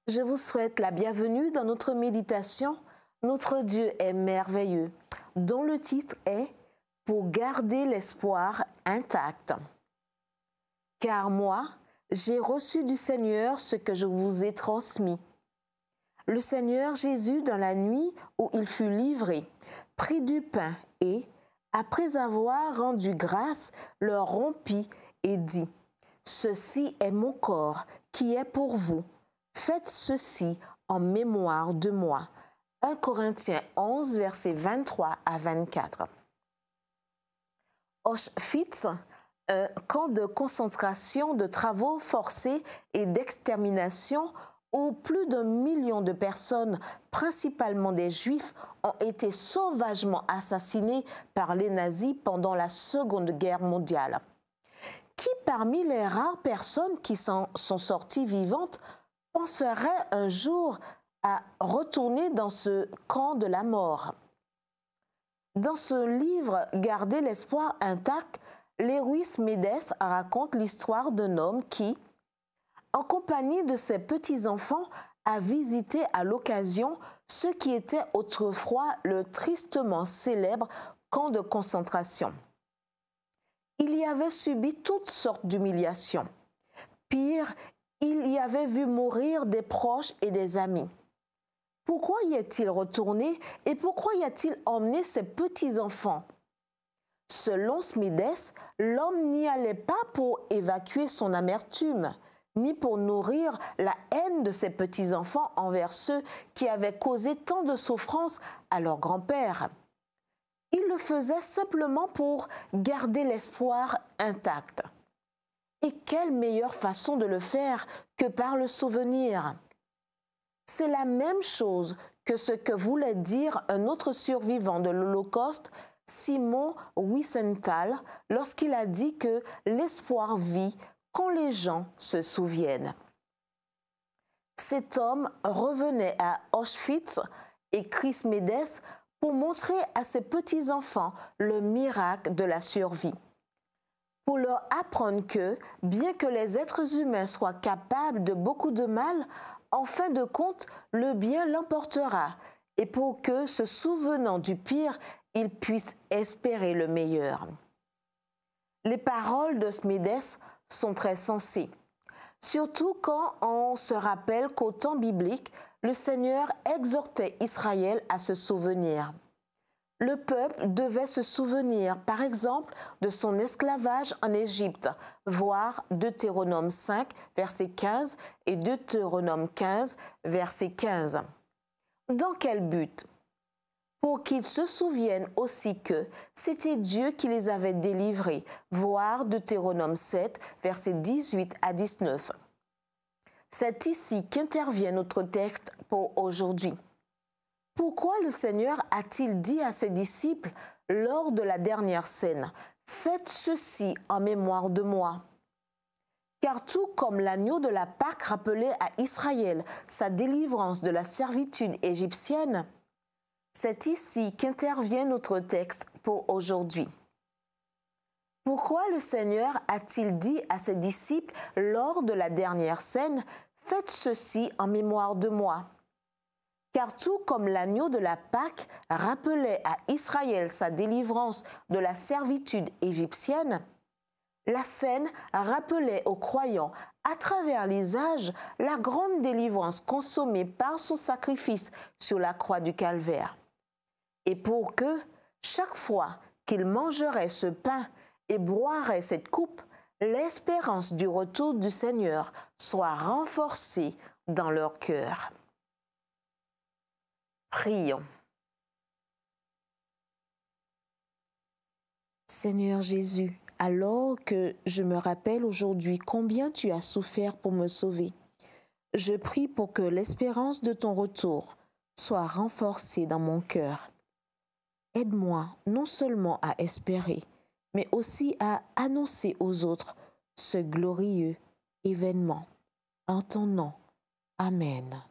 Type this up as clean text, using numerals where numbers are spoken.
Je vous souhaite la bienvenue dans notre méditation. Notre Dieu est merveilleux, dont le titre est « Pour garder l'espoir intact ». Car moi, j'ai reçu du Seigneur ce que je vous ai transmis. Le Seigneur Jésus, dans la nuit où il fut livré, prit du pain et, après avoir rendu grâce, le rompit et dit « Ceci est mon corps qui est pour vous. Faites ceci en mémoire de moi. » 1 Corinthiens 11, versets 23 à 24. Auschwitz, un camp de concentration, de travaux forcés et d'extermination où plus d'1 million de personnes, principalement des Juifs, ont été sauvagement assassinés par les nazis pendant la Seconde Guerre mondiale. Qui parmi les rares personnes qui sont sorties vivantes penserait un jour à retourner dans ce camp de la mort? Dans ce livre « Garder l'espoir intact », Lewis Medes raconte l'histoire d'un homme qui, en compagnie de ses petits-enfants, a visité à l'occasion ce qui était autrefois le tristement célèbre camp de concentration. Il y avait subi toutes sortes d'humiliations. Pire, il y avait vu mourir des proches et des amis. Pourquoi y est-il retourné et pourquoi y a-t-il emmené ses petits-enfants? Selon Smedes, l'homme n'y allait pas pour évacuer son amertume, ni pour nourrir la haine de ses petits-enfants envers ceux qui avaient causé tant de souffrance à leur grand-père. Il le faisait simplement pour garder l'espoir intact. Et quelle meilleure façon de le faire que par le souvenir? C'est la même chose que ce que voulait dire un autre survivant de l'Holocauste, Simon Wiesenthal, lorsqu'il a dit que l'espoir vit quand les gens se souviennent. Cet homme revenait à Auschwitz, écrit Smedes, pour montrer à ses petits-enfants le miracle de la survie. Pour leur apprendre que, bien que les êtres humains soient capables de beaucoup de mal, en fin de compte, le bien l'emportera, et pour que, se souvenant du pire, ils puissent espérer le meilleur. Les paroles de Smedes sont très sensées, surtout quand on se rappelle qu'au temps biblique, le Seigneur exhortait Israël à se souvenir. Le peuple devait se souvenir, par exemple, de son esclavage en Égypte, voir Deutéronome 5, verset 15 et Deutéronome 15, verset 15. Dans quel but? Pour qu'ils se souviennent aussi que c'était Dieu qui les avait délivrés, voir Deutéronome 7, versets 18 à 19. C'est ici qu'intervient notre texte pour aujourd'hui. Pourquoi le Seigneur a-t-il dit à ses disciples lors de la dernière scène « Faites ceci en mémoire de moi » ? Car tout comme l'agneau de la Pâque rappelait à Israël sa délivrance de la servitude égyptienne, c'est ici qu'intervient notre texte pour aujourd'hui. Pourquoi le Seigneur a-t-il dit à ses disciples lors de la dernière scène « Faites ceci en mémoire de moi » ? Car tout comme l'agneau de la Pâque rappelait à Israël sa délivrance de la servitude égyptienne, la scène rappelait aux croyants à travers les âges la grande délivrance consommée par son sacrifice sur la croix du Calvaire. Et pour que, chaque fois qu'ils mangeraient ce pain et boiraient cette coupe, l'espérance du retour du Seigneur soit renforcée dans leur cœur. Prions. Seigneur Jésus, alors que je me rappelle aujourd'hui combien tu as souffert pour me sauver, je prie pour que l'espérance de ton retour soit renforcée dans mon cœur. Aide-moi non seulement à espérer, mais aussi à annoncer aux autres ce glorieux événement. En ton nom. Amen.